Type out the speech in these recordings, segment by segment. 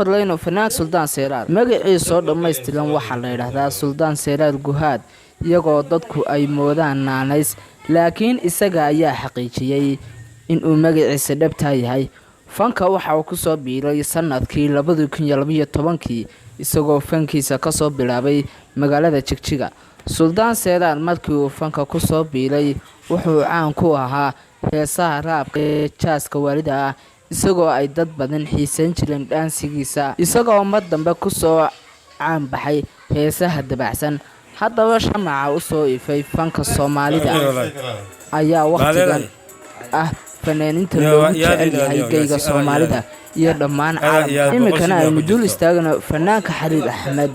hadlayno fanaan Suldaan Seyraar magaciisa oo dhameystiran waxa la yiraahdaa Suldaan Seyraar Guhaad iyagoo dadku ay moodaan naanays laakiin isaga ayaa xaqiijiyay in uu magaciisa dhabta yahay fanka waxa uu ku soo biiray sanadkii 2012 isagoo fankiisa ka soo bilaabay magaalada Jigjiga Suldaan Seyraar markii uu fanka ku soo biiray wuxuu caan ku ahaa heesaha raabka jaaska waalida isagoo ay dad badan xiisan jireen dhaansigiisa isagoo mar dambe ku soo caan baxay heesaha dabacsan haddaba shamaca u soo ifay fanka Soomaalida ayaa waqtigan fanaaniinta loogu jecel yahay geyga Soomaalida iyo dhammaan caalamka imikana aynu dul istaagno fanaanka Xariir Axmed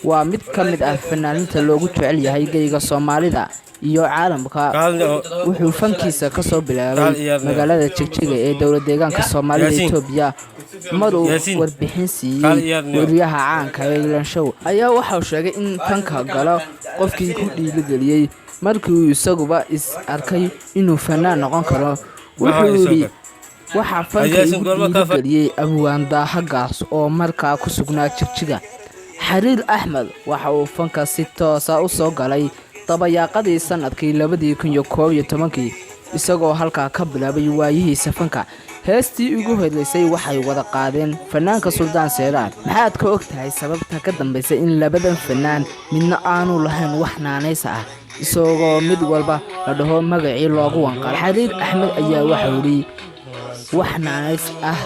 waa mid ka mid ah fanaaniinta loogu jecel yahay geyga Soomaalida iyo caalamka wuxuu fankiisa ka soo bilaabay magaalada Jigjiga ee dowlad deegaanka Soomaalida Itoobiya maruu warbixin siiyay wariyaha caanka ee Ilanshow ayaa waxa uu sheegay in fanka galo qofkii ku dhiirigeliyay markii uu isaguba is arkay inuu fanaan noqon karo wuxuu yiri waxa fanka igu dhiirigeliyay Abwaan Daahagaas oo markaa ku sugnaa Jigjiga Xariir Axmed waxa uu fanka si toos ah u soo galay tabayaaqadii sanadkii 2011 isagoo halka ka bilaabay waayihiisa fanka heestii ugu horeysay waxay wada qaadeen fanaanka Suldaan Seyraar maxaad ka ogtahay sababta ka dambaysa in labadan fanaan midna aanu lahayn wax naanays ah isagoo mid walba la dhaho magacii loogu wanqal Xariir Axmed ayaa waxa uu yiri wax naanays ah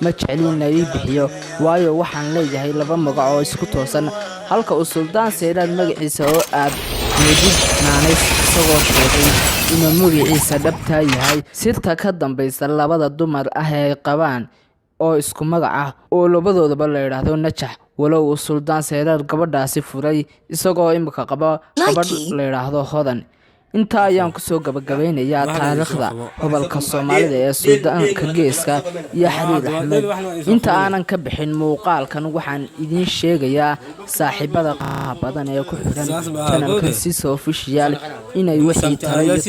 ma jeclinay bixiyo waayo waxaan leeyahay laba magac oo isku toosan halka uu Suldaan Seyraar magaciisa oo aad moodid naanays isagoo sheegay inuu magaciisa dhabta yahay sirta ka dambaysa labada dumar ee qabaan oo isku magac ah oo labadoodaba la yiraahdo Najax walow uu Suldaan Seyraar gabadhaasi furay isagoo imika qaba gabadh la yiraahdo Hodan inta ayaan ku soo gabagabeynayaa taariikhda gobolka Soomaalida ee Suudaanka geeska iyo Xariir Axmed inta aanan ka bixin muuqaalkan waxaan idin sheegayaa saaxiibada badan ee ku xiran channelka Siso Official inay wixii taariikh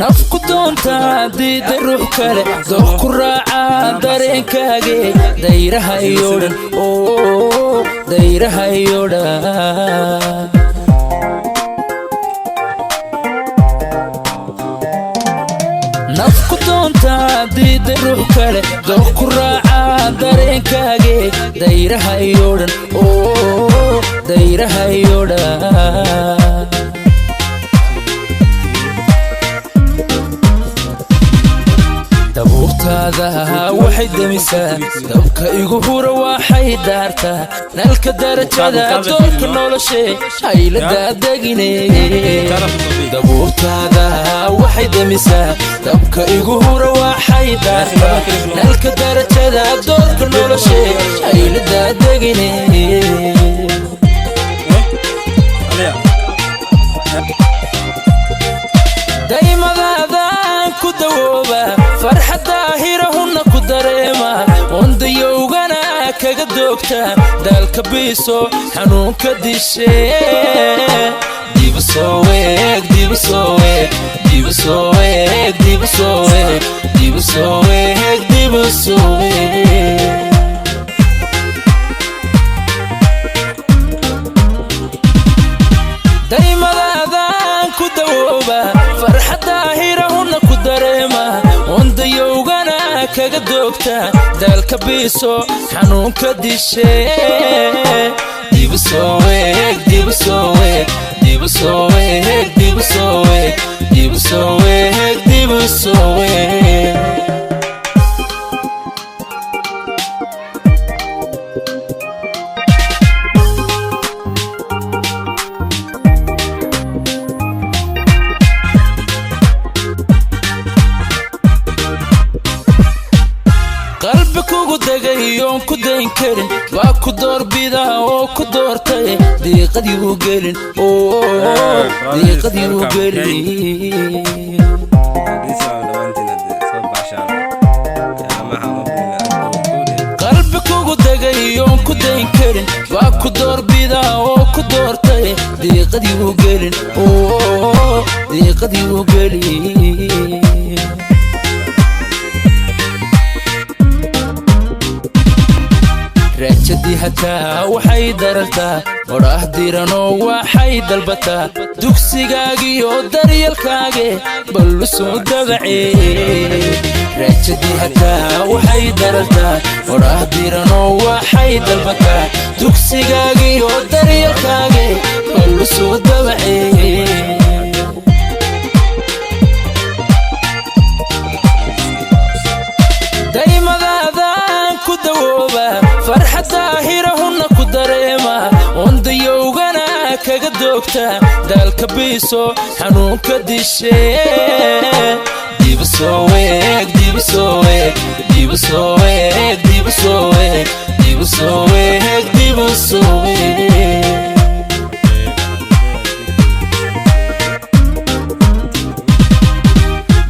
nafku doonta diida ruux kale dooq ku raaca dareenkaaga dayraha iyo dhan dayraha iyo dhan nafku doonta diida ruux kale dooq ku raaca dareenkaaga dayraha iyo dhan dayraha iyo dhan dabuurtaada waxay damisaa dabka igu hura waxay daartaa nalka darajada doorka noloshe haylada degine dabuurtaada waxay damisaa dabka igu hura waxay daartaa nalka darajada doorka noloshe haylada degine daymadaadaan ku dawooba farxadda hirahuna ku dareema wandayowgana kaga doogta daalka biiso xanuunka dishe dibu soo weeg dibu soo weeg dibu soo weeg dibu soo weeg dibu soo weeg dibu soo weeg daymadaadaan ku dawooba farxadda hirahuna ku dareema wandayowgana kaga doogta daalka biiso xanuunka dishe dibu soo weeg dibu soo weeg dibu soo weeg dibu soo weeg dibu soo weeg dibu soo weeg qalbikugu dagayoon ku dayn karin waa ku doorbida oo ku doortay diiqadii u gelin diiqadii u gelin qalbikugu dagayoon ku dayn karin waa ku doorbida oo ku doortay diiqadii u gelin diiqadii u gelin raajadii hataa waxay darartaa oraah diranoo waxay dalbataa dugsigaagiyo daryalkaage bal soo dabacee raajadii hataa waxay darartaa oraah diranoo waxay dalbataa dugsigaagiyo daryalkaage bal soo dabacee فرحة ظاهرة هنا كدريمة ونديوغنا كغدوكتا دالك بيسو حنوك ديشي ديبسويك ديبسويك ديبسويك ديبسويك ديبسويك ديبسويك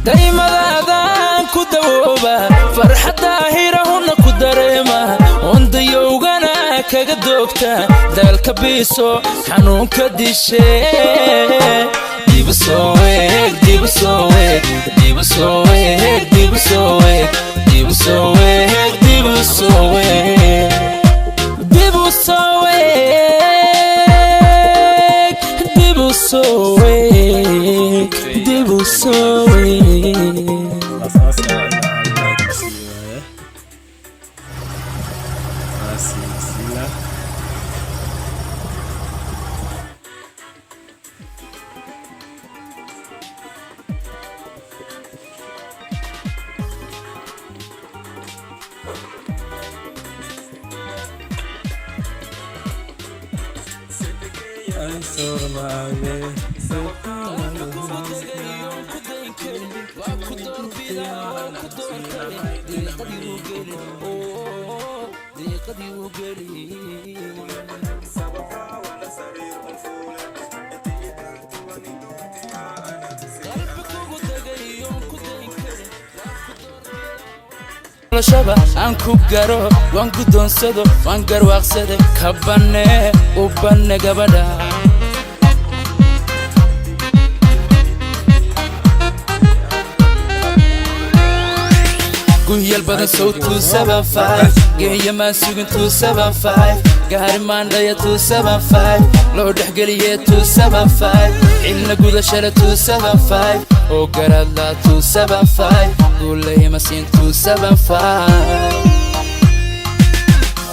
دايما دادان كدوبا فرحة ظاهرة هنا كدريمة ونديوغنا كغدوكتا دالك بيسو حنوك ديشي ديبسويك ديبسويك ديبسويك ديبسويك ديبسويك ديبسويك ديبسويك ديبسويك ديبسويك شبا أنكو قارو وانكو دونسدو وانكر واقسدو كباني وباني قبدا قوي البدن صوت 275 قهي ما سوقن 275 قهر مان غاية 275 لو دحقلية 275 عيلنا قوذا شارة 275 وقرد لا 275 قول لي مسين 275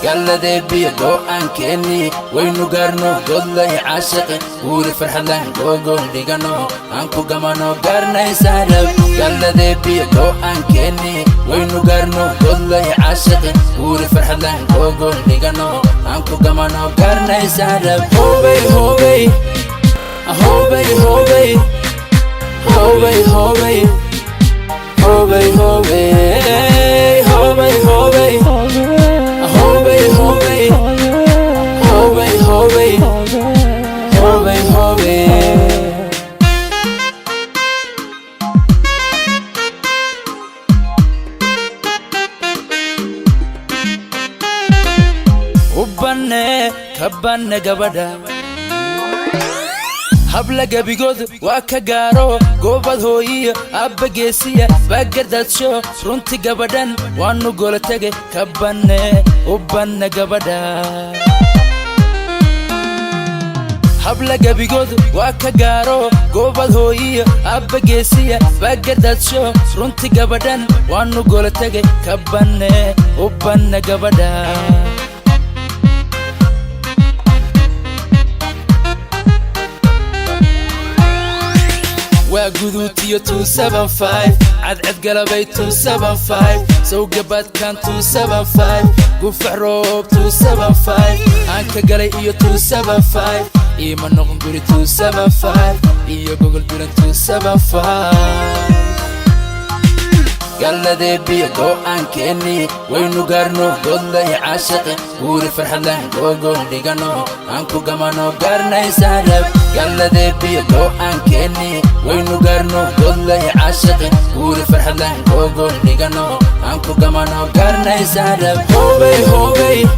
قال ذي بيقو أنكني وينو قرنو قول لي عاشقي وري فرحلان قوقو لغانو أنكو قمانو قرنا يسارب قال ذي بيقو أنكني وينو قرنو قول لي عاشقي وري فرحلان قوقو لغانو أنكو قمانو قرنا يسارب هوبي هوبي هوبي هوبي هوبي هوبي هوبي هوبي هوبي هوبي كبان قبدا habla gabigood waa ka gaaro goobad hooyiyo abba geesiya baagardaadsho runti gabadhan waanu gola tagay ka banne u banne gabadha habla gabigood waa ka gaaro goobad hooyiyo abba geesiya baagardaadsho runti gabadhan waanu gola tagay ka banne u banne gabadha وقدوتي 275 عد قلبي 275 سوق بات كان 275 قفع روب 275 انك قلي 275 ايما نغم قولي 275 ايا قوغل قولي 275 قال ذي بيقو أنكني وينو قرنو قول لي عاشقي وري فرحلان قوقو لغانو أنكو قمانو قرنا يسارب قال ذي بيقو أنكني وينو قرنو قول لي عاشقي وري فرحلان قوقو لغانو أنكو قمانو قرنا يسارب هوبي هوبي